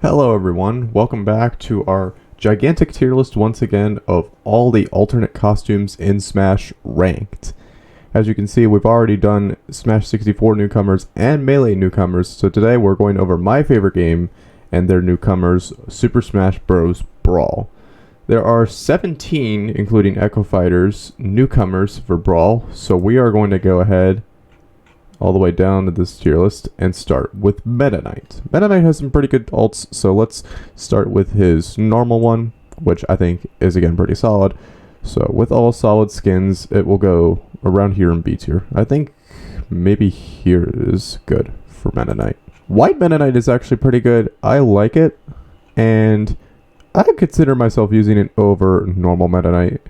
Hello everyone, welcome back to our gigantic tier list once again of all the alternate costumes in Smash Ranked. As you can see, we've already done Smash 64 newcomers and Melee newcomers, so today we're going over my favorite game and their newcomers, Super Smash Bros. Brawl. There are 17, including Echo Fighters, newcomers for Brawl, so we are going to go ahead all the way down to this tier list and start with Meta Knight. Meta Knight has some pretty good ults, so let's start with his normal one, which I think is again pretty solid. So with all solid skins, it will go around here in B tier. I think maybe here is good for Meta Knight. White Meta Knight is actually pretty good. I like it, and I consider myself using it over normal Meta Knight.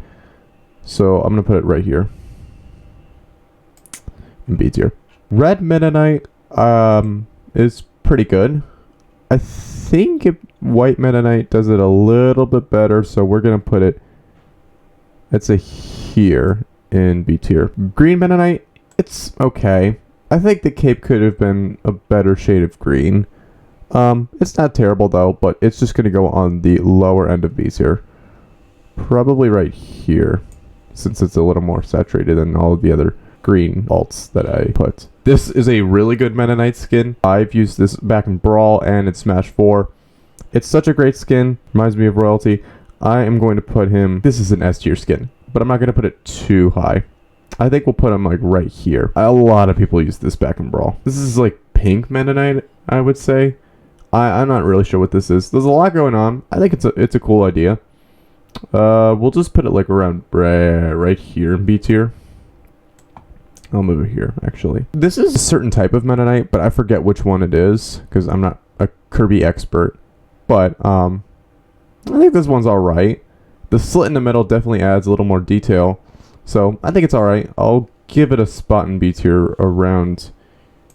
So I'm gonna put it right here in B tier. Red Meta Knight is pretty good. I think White Meta Knight does it a little bit better, so we're going to put it, let's say, here in B tier. Green Meta Knight, it's okay. I think the cape could have been a better shade of green. It's not terrible though, but it's just going to go on the lower end of B tier. Probably right here, since it's a little more saturated than all of the other green alts that I put. This is a really good Meta Knight skin. I've used this back in Brawl and in Smash 4. It's such a great skin. Reminds me of Royalty. I am going to put him... This is an S tier skin, but I'm not going to put it too high. I think we'll put him like right here. A lot of people use this back in Brawl. This is like pink Meta Knight, I would say. I'm not really sure what this is. There's a lot going on. I think it's a cool idea. We'll just put it like around right here in B tier. I'll move it here, actually. This is a certain type of Meta Knight, but I forget which one it is, because I'm not a Kirby expert. But, I think this one's alright. The slit in the middle definitely adds a little more detail, so I think it's alright. I'll give it a spot in B tier around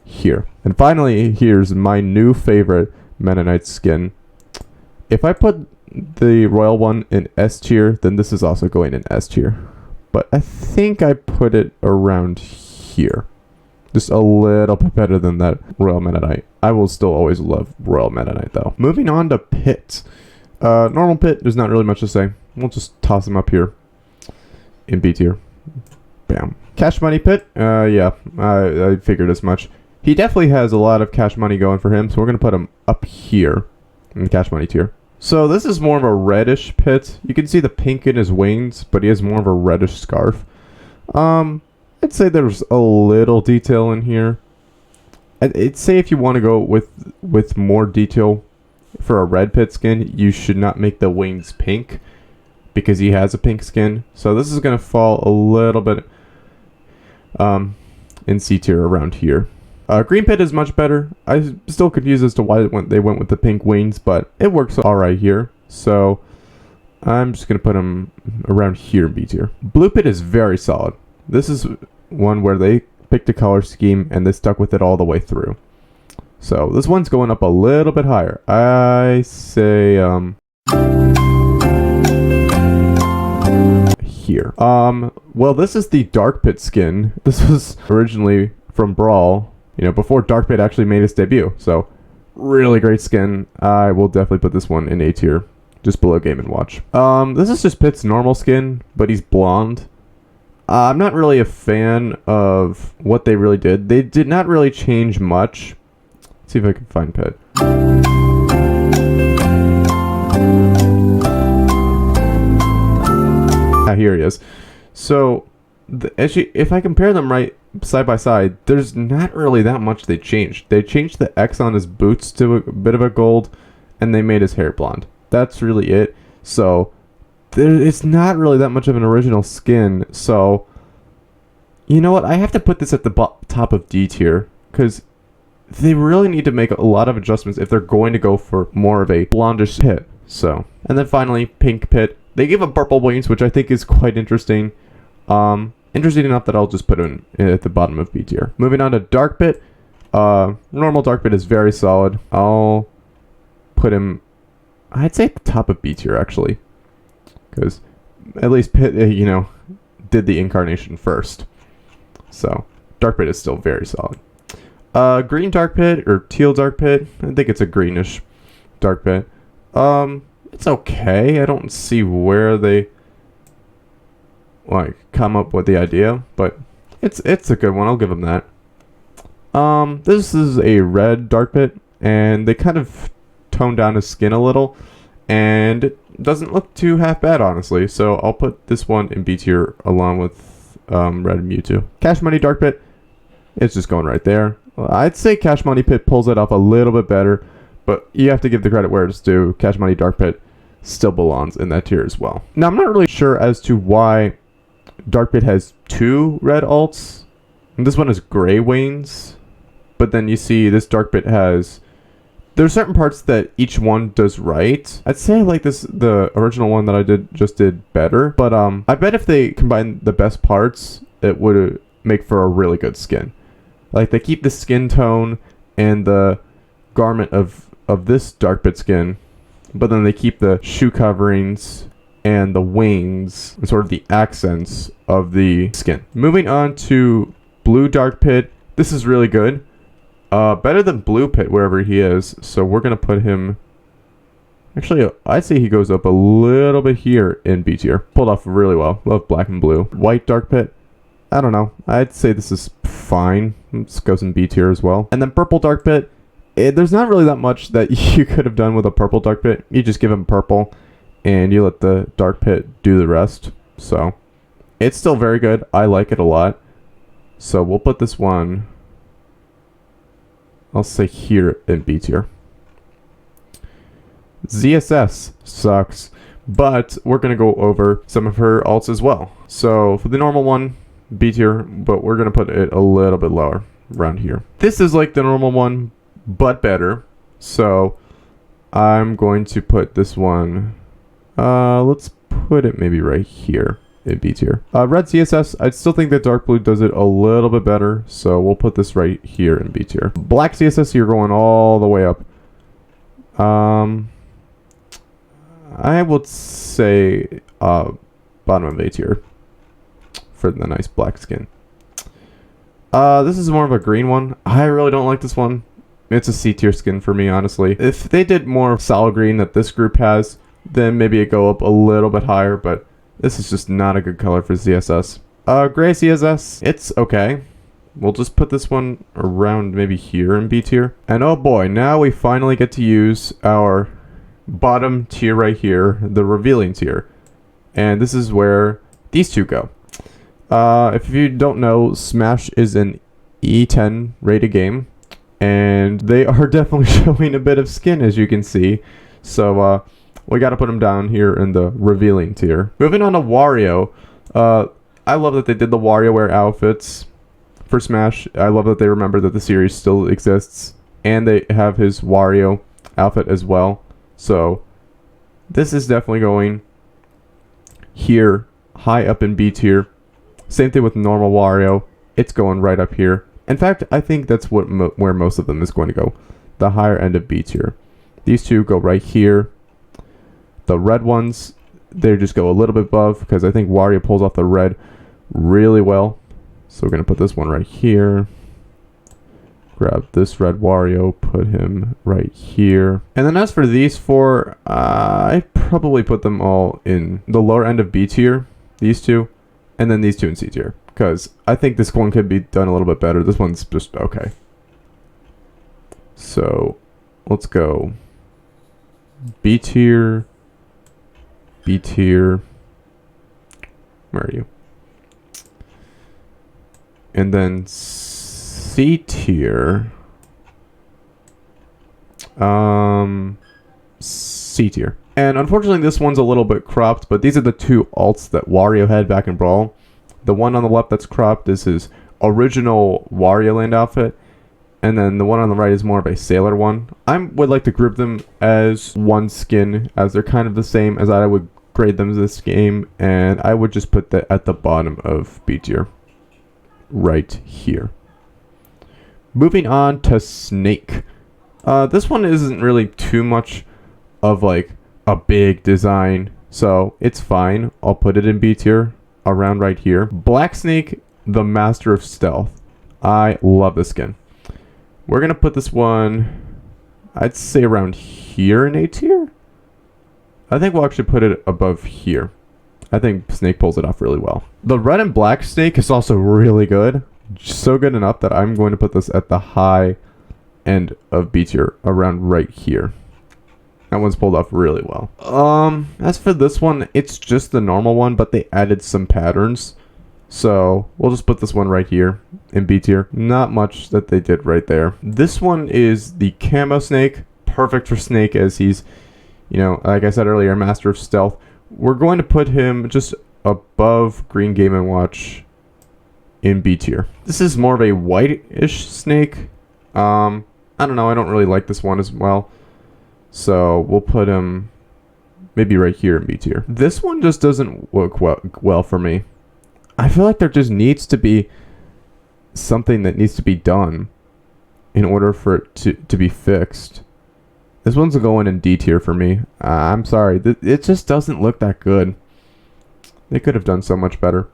here. And finally, here's my new favorite Meta Knight skin. If I put the Royal one in S tier, then this is also going in S tier. But I think I put it around here. Just a little bit better than that Royal Meta Knight. I will still always love Royal Meta Knight though. Moving on to Pit. Normal Pit, there's not really much to say. We'll just toss him up here in B tier. Bam. Cash Money Pit. Yeah, I figured as much. He definitely has a lot of cash money going for him, so we're going to put him up here in the Cash Money tier. So this is more of a reddish Pit. You can see the pink in his wings, but he has more of a reddish scarf. I'd say there's a little detail in here. I'd say if you want to go with more detail for a red Pit skin, you should not make the wings pink, because he has a pink skin. So this is going to fall a little bit in C tier around here. Green Pit is much better. I'm still confused as to why they went with the pink wings, but it works alright here. So I'm just going to put him around here in B tier. Blue Pit is very solid. This is one where they picked a color scheme and they stuck with it all the way through. So this one's going up a little bit higher. I say here. Well, this is the Dark Pit skin. This was originally from Brawl, you know, before Dark Pit actually made its debut. So, really great skin. I will definitely put this one in A tier, just below Game & Watch. This is just Pit's normal skin, but he's blonde. I'm not really a fan of what they really did. They did not really change much. Let's see if I can find Pit. Ah, here he is. So, actually, if I compare them right side by side, there's not really that much they changed. They changed the X on his boots to a bit of a gold, and they made his hair blonde. That's really it. So it's not really that much of an original skin. So you know what? I have to put this at the top of D tier, because they really need to make a lot of adjustments if they're going to go for more of a blondish Pit. So, and then finally, Pink Pit. They give him purple wings, which I think is quite interesting. Interesting enough that I'll just put him at the bottom of B tier. Moving on to Dark Pit. Normal Dark Pit is very solid. I'll put him, I'd say, at the top of B tier, actually. Because at least Pit, you know, did the incarnation first. So, Dark Pit is still very solid. Green Dark Pit, or Teal Dark Pit. I think it's a greenish Dark Pit. It's okay. I don't see where they like come up with the idea, but it's a good one. I'll give them that. This is a red Dark Pit, and they kind of toned down his skin a little, and it doesn't look too half bad, honestly. So I'll put this one in B tier along with Red Mewtwo. Cash Money Dark Pit, it's just going right there. I'd say Cash Money Pit pulls it off a little bit better, but you have to give the credit where it's due. Cash Money Dark Pit still belongs in that tier as well. Now, I'm not really sure as to why Dark Pit has 2 red alts. And this one is Gray Wings, but then you see this Dark Pit has... There's certain parts that each one does right. I'd say I like the original one that I just did better, but I bet if they combine the best parts, it would make for a really good skin. Like, they keep the skin tone and the garment of this Dark Pit skin, but then they keep the shoe coverings and the wings and sort of the accents of the skin. Moving on to Blue Dark Pit. This is really good. Better than Blue Pit wherever he is. So we're going to put him... Actually, I'd say he goes up a little bit here in B tier. Pulled off really well. Love black and blue. White Dark Pit. I don't know. I'd say this is fine. This goes in B tier as well. And then Purple Dark Pit. There's not really that much that you could have done with a Purple Dark Pit. You just give him purple and you let the Dark Pit do the rest. So it's still very good. I like it a lot. So we'll put this one, I'll say here in B tier. ZSS sucks, but we're going to go over some of her alts as well. So for the normal one, B tier, but we're going to put it a little bit lower around here. This is like the normal one, but better. So I'm going to put this one, let's put it maybe right here in B tier. Red CSS, I still think that Dark Blue does it a little bit better, so we'll put this right here in B tier. Black CSS, you're going all the way up. I would say bottom of A tier for the nice black skin. This is more of a green one. I really don't like this one. It's a C tier skin for me, honestly. If they did more solid green that this group has, then maybe it go up a little bit higher, but this is just not a good color for CSS. Gray CSS, it's okay. We'll just put this one around maybe here in B tier. And oh boy, now we finally get to use our bottom tier right here, the revealing tier. And this is where these two go. If you don't know, Smash is an E10 rated game, and they are definitely showing a bit of skin, as you can see. So we got to put them down here in the revealing tier. Moving on to Wario. I love that they did the WarioWare outfits for Smash. I love that they remember that the series still exists, and they have his Wario outfit as well. So this is definitely going here, high up in B tier. Same thing with normal Wario. It's going right up here. In fact, I think that's where most of them is going to go. The higher end of B tier. These two go right here. The red ones, they just go a little bit above because I think Wario pulls off the red really well. So we're going to put this one right here. Grab this red Wario, put him right here. And then as for these four, I probably put them all in the lower end of B tier. These two. And then these two in C tier. Because I think this one could be done a little bit better. This one's just okay. So let's go B tier. B tier. Where are you? And then C tier. C tier. And unfortunately this one's a little bit cropped, but these are the two alts that Wario had back in Brawl. The one on the left that's cropped is his original Wario Land outfit. And then the one on the right is more of a sailor one. I would like to group them as one skin, as they're kind of the same as I would grade them this game. And I would just put that at the bottom of B tier. Right here. Moving on to Snake. This one isn't really too much of like a big design, so it's fine. I'll put it in B tier, around right here. Black Snake, the Master of Stealth. I love this skin. We're gonna put this one I'd say around here in A tier. I think we'll actually put it above here. I think Snake pulls it off really well. The red and black Snake is also really good. So good enough that I'm going to put this at the high end of B tier, around right here. That one's pulled off really well. As for this one, it's just the normal one, but they added some patterns. So we'll just put this one right here in B tier. Not much that they did right there. This one is the Camo Snake. Perfect for Snake, as he's, you know, like I said earlier, master of stealth. We're going to put him just above Green Game & Watch in B tier. This is more of a white-ish Snake. I don't know. I don't really like this one as well. So we'll put him maybe right here in B tier. This one just doesn't work well for me. I feel like there just needs to be something that needs to be done in order for it to be fixed. This one's going in D tier for me. I'm sorry. It just doesn't look that good. They could have done so much better.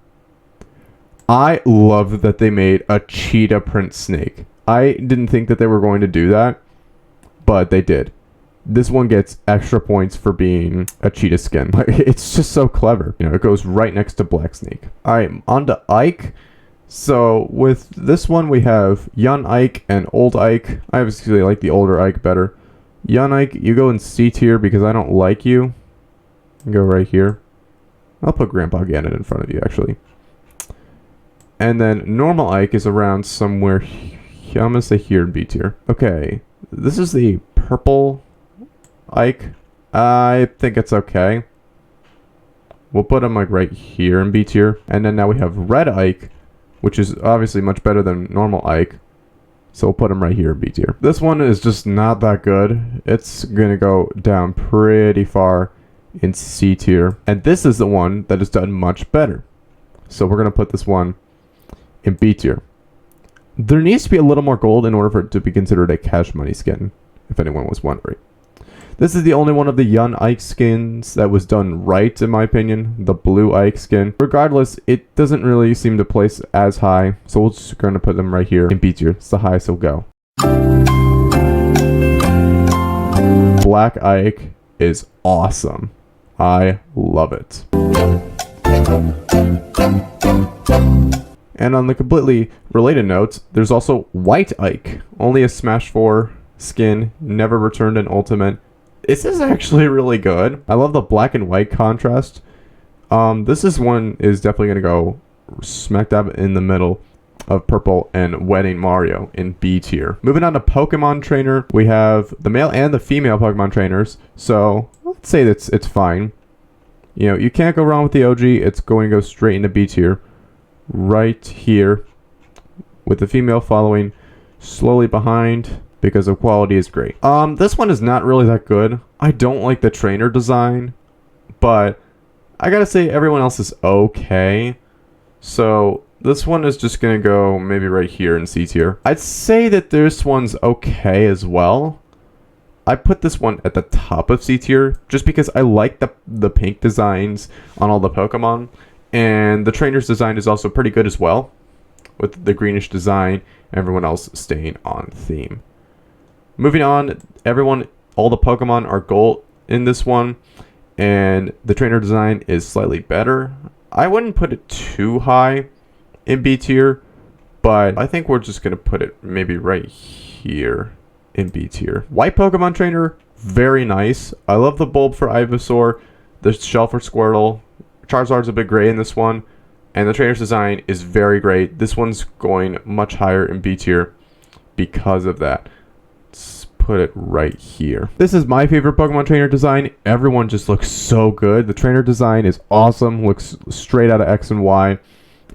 I love that they made a cheetah print Snake. I didn't think that they were going to do that, but they did. This one gets extra points for being a cheetah skin. It's just so clever. You know, it goes right next to Black Snake. Alright, on to Ike. So with this one, we have young Ike and old Ike. I obviously like the older Ike better. Young Ike, you go in C tier because I don't like you. Go right here. I'll put Grandpa Ganon in front of you, actually. And then normal Ike is around somewhere. I'm going to say here in B tier. Okay, this is the purple Ike. I think it's okay. We'll put him like right here in B tier. And then now we have red Ike, which is obviously much better than normal Ike. So we'll put him right here in B tier. This one is just not that good. It's going to go down pretty far in C tier. And this is the one that is done much better. So we're going to put this one in B tier. There needs to be a little more gold in order for it to be considered a cash money skin, if anyone was wondering. This is the only one of the young Ike skins that was done right, in my opinion. The blue Ike skin. Regardless, it doesn't really seem to place as high. So we're just going to put them right here in B tier. It's the highest it'll go. Black Ike is awesome. I love it. And on the completely related note, there's also White Ike. Only a Smash 4 skin. Never returned in Ultimate. This is actually really good. I love the black and white contrast. This one is definitely going to go smack dab in the middle of purple and Wedding Mario in B tier. Moving on to Pokemon Trainer, we have the male and the female Pokemon trainers. So let's say that it's fine. You know, you can't go wrong with the OG. It's going to go straight into B tier. Right here. With the female following slowly behind, because the quality is great. This one is not really that good. I don't like the trainer design, but I gotta say everyone else is okay. So this one is just gonna go maybe right here in C tier. I'd say that this one's okay as well. I put this one at the top of C tier just because I like the pink designs on all the Pokemon, and the trainer's design is also pretty good as well, with the greenish design, everyone else staying on theme. Moving on, all the Pokemon are gold in this one, and the trainer design is slightly better. I wouldn't put it too high in B tier, but I think we're just going to put it maybe right here in B tier. White Pokemon Trainer, very nice. I love the bulb for Ivysaur, the shell for Squirtle. Charizard's a bit gray in this one, and the trainer's design is very great. This one's going much higher in B tier because of that. Let's put it right here. This is my favorite Pokemon trainer design. Everyone just looks so good. The trainer design is awesome. Looks straight out of X and Y.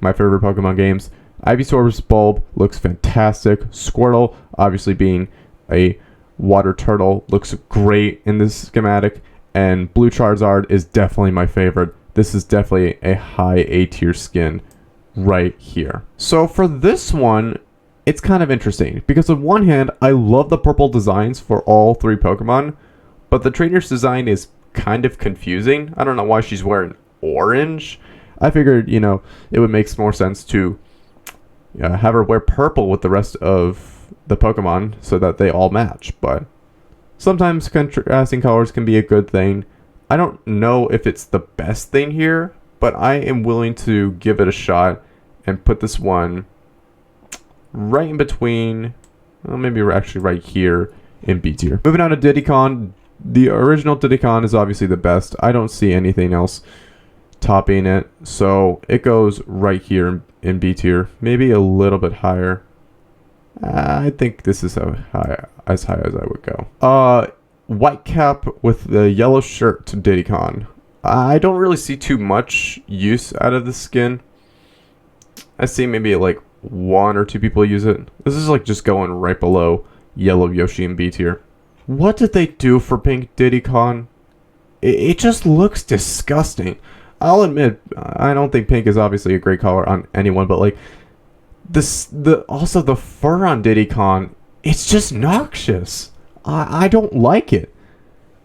My favorite Pokemon games. Ivysaur's bulb looks fantastic. Squirtle, obviously being a water turtle, looks great in this schematic. And Blue Charizard is definitely my favorite. This is definitely a high A tier skin right here. So for this one, it's kind of interesting because on one hand, I love the purple designs for all three Pokemon, but the trainer's design is kind of confusing. I don't know why she's wearing orange. I figured, you know, it would make more sense to have her wear purple with the rest of the Pokemon so that they all match, but Sometimes contrasting colors can be a good thing. I don't know if it's the best thing here, but I am willing to give it a shot and put this one right in between, well, maybe we're actually right here in B tier. Moving on to Diddy Con. The original Diddy Con is obviously the best. I don't see anything else topping it, so it goes right here in B tier, maybe a little bit higher. I think this is as high as I would go. White cap with the yellow shirt to Diddy Con. I don't really see too much use out of the skin. I see maybe like 1 or 2 people use it. This is like just going right below yellow Yoshi in B tier. What did they do for pink Diddy Con? It just looks disgusting. I'll admit, I don't think pink is obviously a great color on anyone, but like also the fur on Diddy Con, it's just noxious. I don't like it.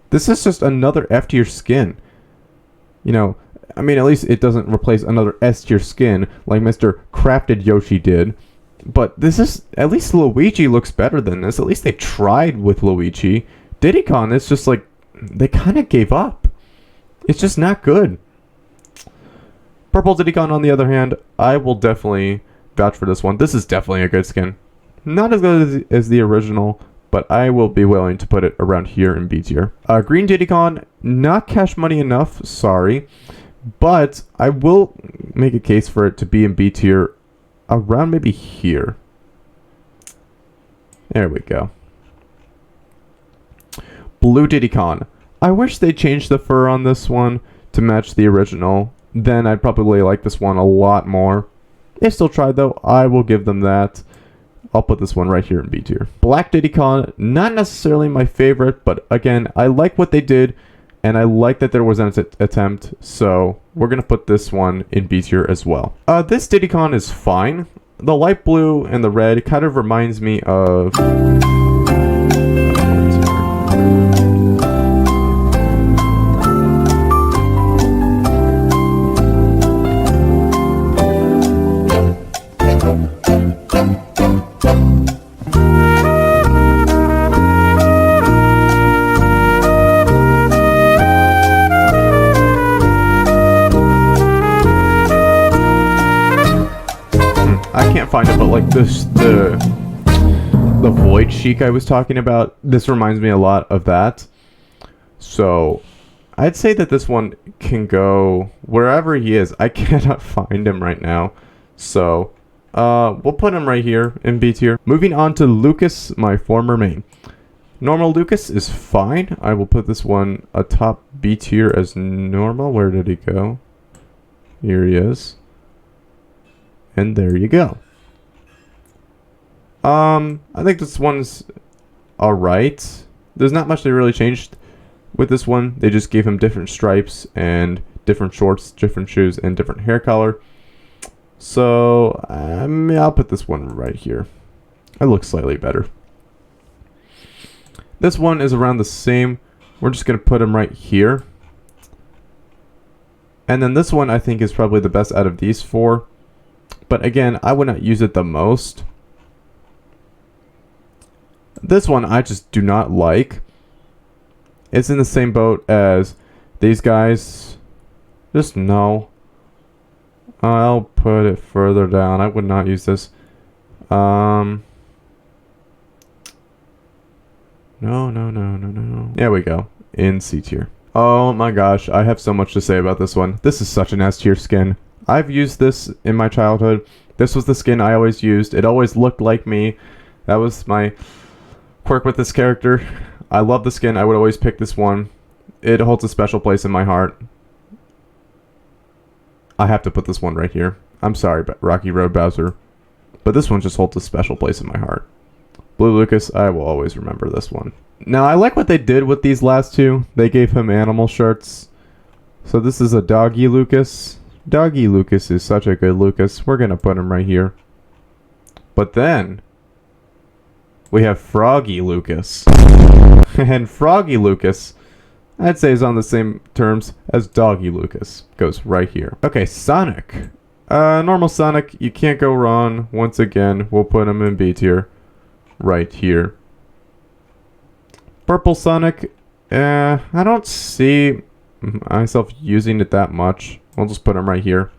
This is just another F tier skin. You know, I mean, at least it doesn't replace another S tier skin like Mr. Crafted Yoshi did. But this is, at least Luigi looks better than this. At least they tried with Luigi. Diddy Con, it's just like, they kind of gave up. It's just not good. Purple Diddy Con, on the other hand, I will definitely vouch for this one. This is definitely a good skin. Not as good as the original, but I will be willing to put it around here in B tier. Green Diddy Con, not cash money enough, sorry. But I will make a case for it to be in B tier around maybe here. There we go. Blue Diddy Con. I wish they changed the fur on this one to match the original. Then I'd probably like this one a lot more. They still tried though. I will give them that. I'll put this one right here in B tier. Black Diddy Con, not necessarily my favorite, but again, I like what they did, and I like that there was an attempt, so we're going to put this one in B tier as well. This Diddy Con is fine. The light blue and the red kind of reminds me of... I can't find it, but like this, the Void Chic I was talking about, this reminds me a lot of that. So I'd say that this one can go wherever he is. I cannot find him right now, so we'll put him right here in B tier. Moving on to Lucas, my former main. Normal Lucas is fine. I will put this one atop B tier as normal. Where did he go? Here he is. And there you go. I think this one's alright. There's not much they really changed with this one. They just gave him different stripes and different shorts, different shoes, and different hair color. So, I'll put this one right here. It looks slightly better. This one is around the same. We're just going to put him right here. And then this one I think is probably the best out of these 4. But again, I would not use it the most. This one I just do not like. It's in the same boat as these guys. Just no. I'll put it further down. I would not use this. No. There we go. In C tier. Oh my gosh, I have so much to say about this one. This is such an S tier skin. I've used this in my childhood. This was the skin I always used. It always looked like me. That was my quirk with this character. I love the skin. I would always pick this one. It holds a special place in my heart. I have to put this one right here. I'm sorry, Rocky Road Bowser. But this one just holds a special place in my heart. Blue Lucas, I will always remember this one. Now, I like what they did with these last 2. They gave him animal shirts. So this is a Doggy Lucas. Doggy Lucas is such a good Lucas. We're going to put him right here. But then, we have Froggy Lucas. And Froggy Lucas, I'd say is on the same terms as Doggy Lucas. Goes right here. Okay, Sonic. Normal Sonic, you can't go wrong. Once again, we'll put him in B tier. Right here. Purple Sonic, I don't see myself using it that much. We'll just put him right here.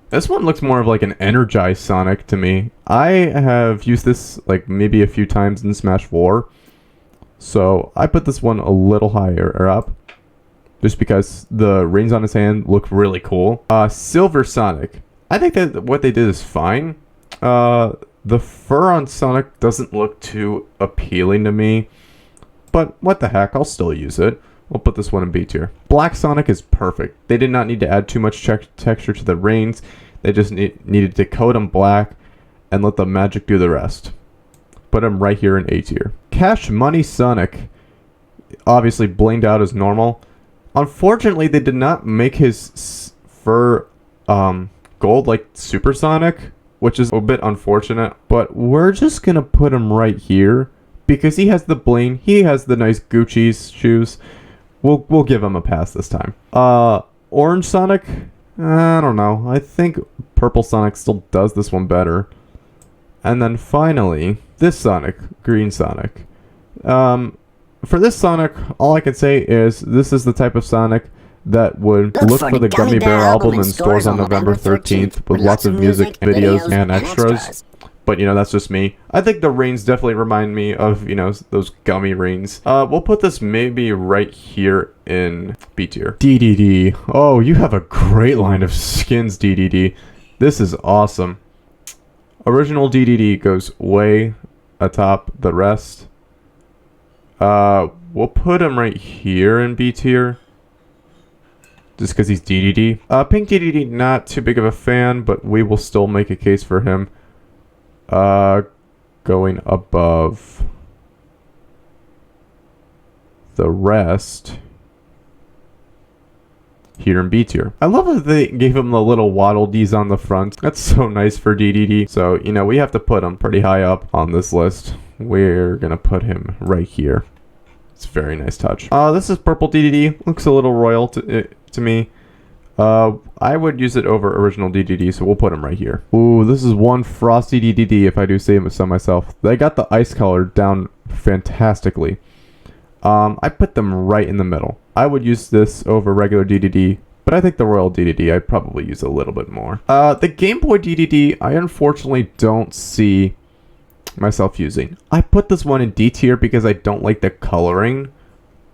This one looks more of like an energized Sonic to me. I have used this like maybe a few times in Smash 4. So I put this one a little higher up. Just because the rings on his hand look really cool. Silver Sonic. I think that what they did is fine. The fur on Sonic doesn't look too appealing to me. But what the heck, I'll still use it. We'll put this one in B tier. Black Sonic is perfect. They did not need to add too much texture to the rings. They just needed to coat them black and let the magic do the rest. Put him right here in A tier. Cash Money Sonic. Obviously blinged out as normal. Unfortunately, they did not make his fur gold like Super Sonic, which is a bit unfortunate. But we're just going to put him right here because he has the bling. He has the nice Gucci shoes. We'll give him a pass this time. Orange Sonic, I don't know. I think Purple Sonic still does this one better. And then finally, this Sonic, Green Sonic. For this Sonic, all I can say is this is the type of Sonic that would look for the Gummy Bear album in stores on November 13th with lots of music, videos, and extras. But, you know, that's just me. I think the rings definitely remind me of, you know, those gummy rings. We'll put this maybe right here in B tier. DDD. Oh, you have a great line of skins, DDD. This is awesome. Original DDD goes way atop the rest. We'll put him right here in B tier. Just because he's DDD. Pink DDD, not too big of a fan, but we will still make a case for him. Going above the rest here in B tier. I love that they gave him the little Waddle Dees on the front. That's so nice for DDD. So, you know, we have to put him pretty high up on this list. We're gonna put him right here. It's a very nice touch. This is Purple DDD. Looks a little royal to me. I would use it over original DDD, so we'll put him right here. Ooh, this is one Frosty Ddd, if I do say so myself. They got the ice color down fantastically. I put them right in the middle. I would use this over regular DDD, but I think the Royal DDD I'd probably use a little bit more. The Game Boy DDD, I unfortunately don't see myself using. I put this one in D tier because I don't like the coloring,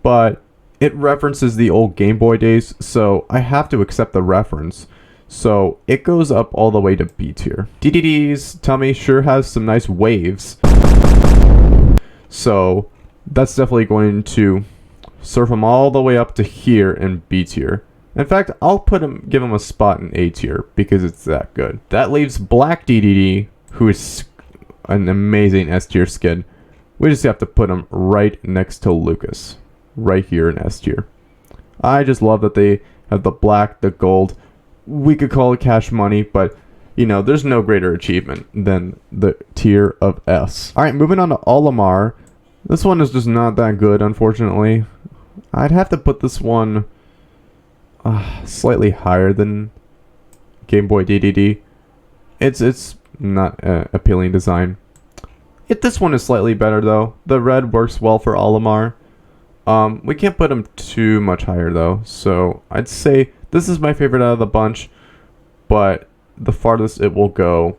but it references the old Game Boy days, so I have to accept the reference. So it goes up all the way to B tier. DDD's tummy sure has some nice waves, so that's definitely going to surf him all the way up to here in B tier. In fact, I'll give him a spot in A tier because it's that good. That leaves Black DDD, who is an amazing S tier skin. We just have to put him right next to Lucas. Right here in S tier. I just love that they have the black, the gold. We could call it cash money, but you know, there's no greater achievement than the tier of S. Alright, moving on to Olimar. This one is just not that good, unfortunately. I'd have to put this one slightly higher than Game Boy DDD. It's not an appealing design. This one is slightly better though. The red works well for Olimar. We can't put him too much higher though, so I'd say this is my favorite out of the bunch, but the farthest it will go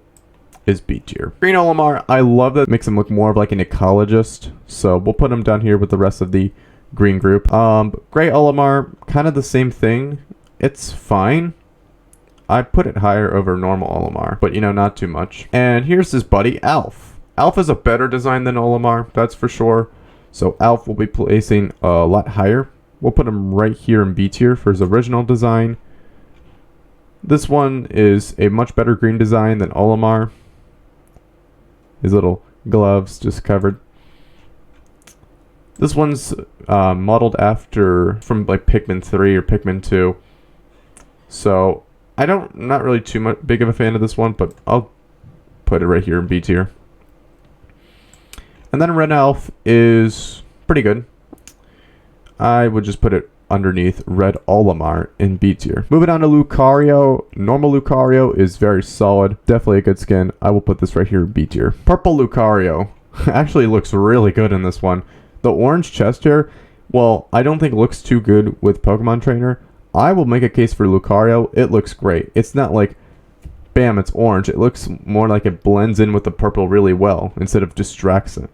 is B tier. Green Olimar, I love that it makes him look more of like an ecologist, so we'll put him down here with the rest of the green group. Gray Olimar, kind of the same thing. It's fine. I put it higher over normal Olimar, but you know, not too much. And here's his buddy, Alf. Alf is a better design than Olimar, that's for sure. So Alf will be placing a lot higher. We'll put him right here in B tier for his original design. This one is a much better green design than Olimar. His little gloves just covered. This one's modeled from like Pikmin 3 or Pikmin 2. So not really too much big of a fan of this one, but I'll put it right here in B tier. And then Red Elf is pretty good. I would just put it underneath Red Olimar in B tier. Moving on to Lucario. Normal Lucario is very solid. Definitely a good skin. I will put this right here in B tier. Purple Lucario. actually looks really good in this one. The orange chest hair, well, I don't think it looks too good with Pokemon Trainer. I will make a case for Lucario. It looks great. It's not like, bam, it's orange. It looks more like it blends in with the purple really well instead of distracts it.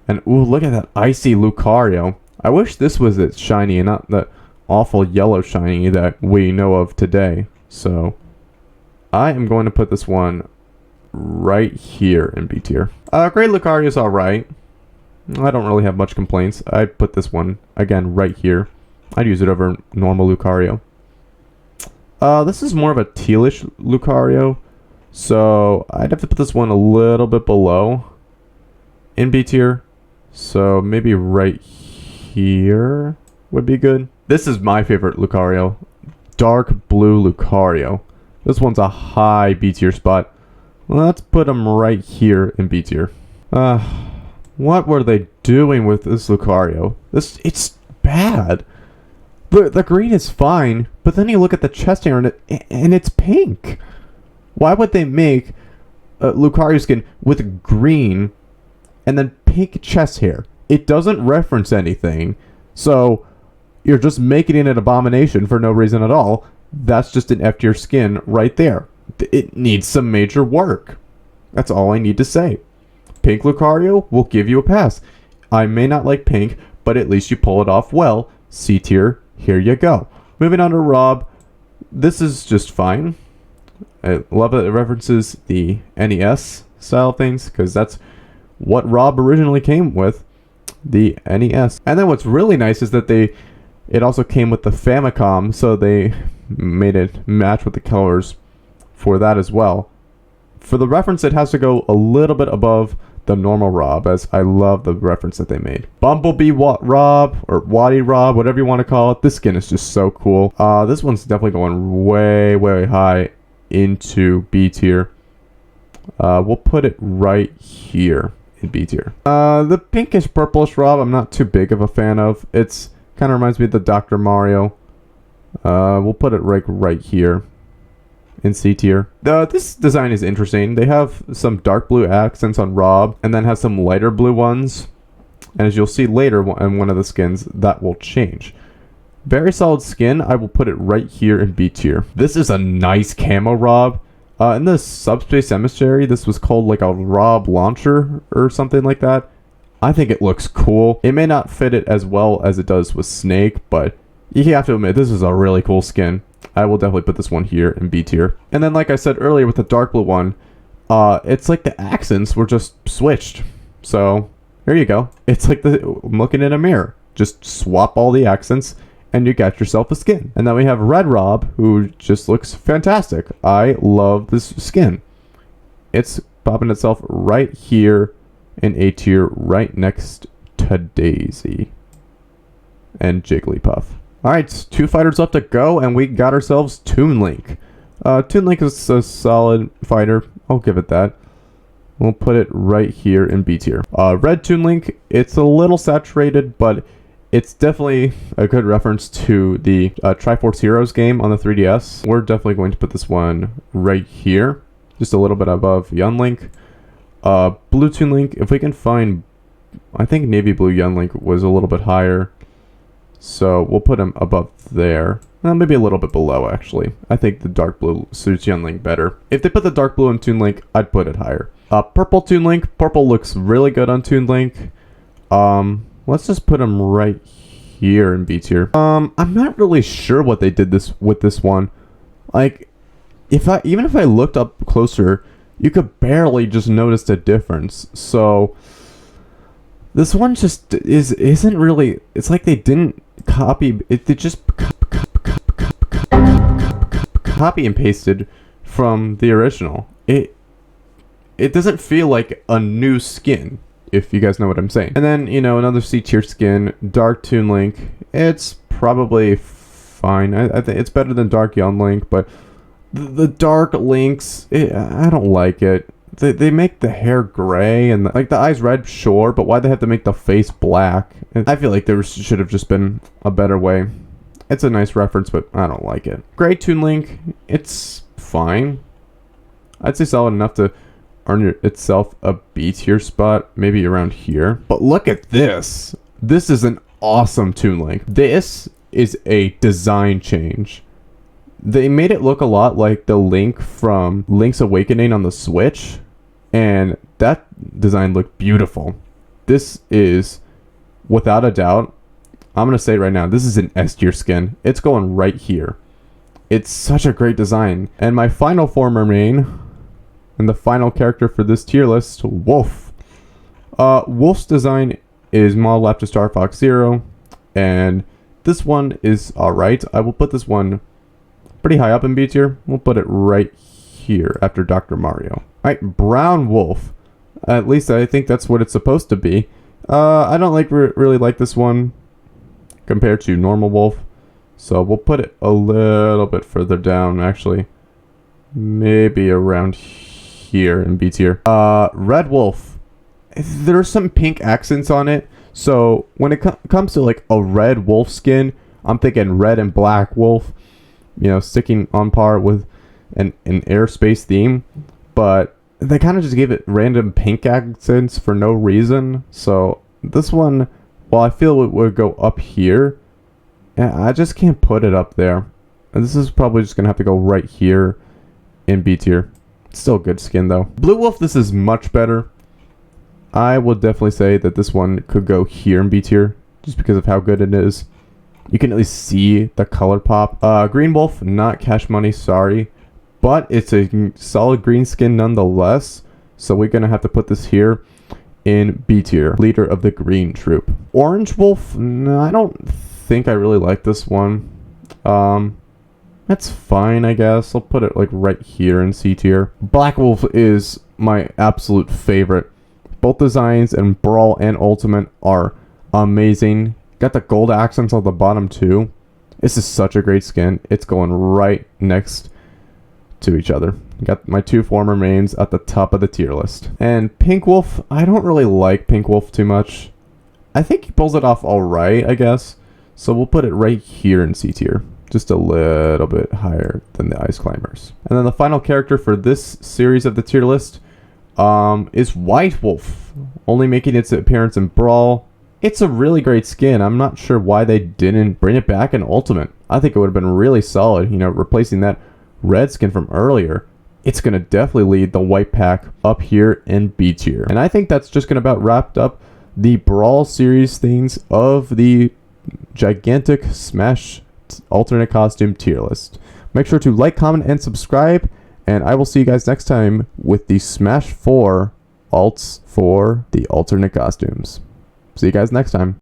And ooh, look at that icy Lucario. I wish this was its shiny and not the awful yellow shiny that we know of today. So I am going to put this one right here in B tier. Great Lucario is alright. I don't really have much complaints. I'd put this one, again, right here. I'd use it over normal Lucario. This is more of a tealish Lucario. So I'd have to put this one a little bit below in B tier. So maybe right here would be good. This is my favorite Lucario. Dark blue Lucario. This one's a high B tier spot. Let's put him right here in B tier. What were they doing with this Lucario? It's bad. The green is fine, but then you look at the chest hair and it's pink. Why would they make a Lucario skin with green and then pink chest hair? It doesn't reference anything, so you're just making it an abomination for no reason at all. That's just an F tier skin right there. It needs some major work. That's all I need to say. Pink Lucario will give you a pass. I may not like pink, but at least you pull it off well. C tier, here you go. Moving on to Rob. This is just fine. I love it. It references the NES style things because that's what Rob originally came with, the NES. And then what's really nice is that it also came with the Famicom, so they made it match with the colors for that as well. For the reference, it has to go a little bit above the normal Rob, as I love the reference that they made. Bumblebee Rob, or Waddy Rob, whatever you want to call it. This skin is just so cool. This one's definitely going way, way high into B tier. We'll put it right here in B tier. The pinkish purplish Rob, I'm not too big of a fan of. It's kind of reminds me of the Dr. Mario. We'll put it right here in C tier. This design is interesting. They have some dark blue accents on Rob and then have some lighter blue ones. And as you'll see later in one of the skins, that will change. Very solid skin. I will put it right here in B tier. This is a nice camo Rob. In the Subspace Emissary, this was called like a Rob launcher or something like that. I think it looks cool. It may not fit it as well as it does with Snake, but you have to admit, this is a really cool skin. I will definitely put this one here in B tier. And then, like I said earlier with the dark blue one, it's like the accents were just switched. So, here you go. It's like I'm looking in a mirror. Just swap all the accents, and you got yourself a skin. And then we have Red Rob, who just looks fantastic. I love this skin. It's popping itself right here in A tier, right next to Daisy and Jigglypuff. Alright, 2 fighters left to go, and we got ourselves Toon Link. Toon Link is a solid fighter. I'll give it that. We'll put it right here in B tier. Red Toon Link, it's a little saturated, but it's definitely a good reference to the Triforce Heroes game on the 3DS. We're definitely going to put this one right here, just a little bit above Young Link. Blue Toon Link, if we can find, I think Navy Blue Young Link was a little bit higher. So we'll put him above there. Well, maybe a little bit below, actually. I think the dark blue suits Young Link better. If they put the dark blue on Toon Link, I'd put it higher. Purple Toon Link. Purple looks really good on Toon Link. Let's just put him right here in B tier. I'm not really sure what they did with this one. Like, even if I looked up closer, you could barely just notice the difference. So this one just isn't really. It's like they didn't copy it. They just copy and pasted from the original. It doesn't feel like a new skin, if you guys know what I'm saying. And then, you know, another C tier skin, Dark Toon Link. It's probably fine. I think it's better than Dark Young Link, but the Dark Links, I don't like it. They make the hair gray and like the eyes red, sure, but why they have to make the face black? I feel like there should have just been a better way. It's a nice reference, but I don't like it. Gray Toon Link, it's fine. I'd say solid enough to earn itself a B tier spot, maybe around here. But look at this. This is an awesome Toon Link. This is a design change. They made it look a lot like the Link from Link's Awakening on the Switch, and that design looked beautiful. This is, without a doubt, I'm going to say it right now, this is an S tier skin. It's going right here. It's such a great design. And my final former main, and the final character for this tier list, Wolf. Wolf's design is modeled after Star Fox Zero, and this one is alright. I will put this one pretty high up in B tier. We'll put it right here after Dr. Mario. Alright, Brown Wolf. At least I think that's what it's supposed to be. I don't really like this one compared to normal Wolf, so we'll put it a little bit further down, actually. Maybe around here in B tier. Red Wolf. There's some pink accents on it, so when it comes to like a red wolf skin, I'm thinking red and black wolf, you know, sticking on par with an airspace theme, but they kind of just gave it random pink accents for no reason. So this one, while I feel it would go up here, I just can't put it up there. And this is probably just gonna have to go right here in B tier. Still good skin though. Blue Wolf, this is much better. I would definitely say that this one could go here in B tier just because of how good it is. You can at least see the color pop. Green Wolf, not Cash Money, sorry. But it's a solid green skin nonetheless. So we're going to have to put this here in B tier. Leader of the Green Troop. Orange Wolf, no, I don't think I really like this one. That's fine, I guess. I'll put it like right here in C tier. Black Wolf is my absolute favorite. Both designs in Brawl and Ultimate are amazing. Got the gold accents on the bottom too. This is such a great skin. It's going right next to each other. Got my two former mains at the top of the tier list. And Pink Wolf, I don't really like Pink Wolf too much. I think he pulls it off alright, I guess. So we'll put it right here in C tier. Just a little bit higher than the Ice Climbers. And then the final character for this series of the tier list is White Wolf, only making its appearance in Brawl. It's a really great skin. I'm not sure why they didn't bring it back in Ultimate. I think it would have been really solid, you know, replacing that red skin from earlier. It's going to definitely lead the white pack up here in B tier. And I think that's just going to about wrap up the Brawl series things of the gigantic Smash alternate costume tier list. Make sure to like, comment, and subscribe. And I will see you guys next time with the Smash 4 alts for the alternate costumes. See you guys next time.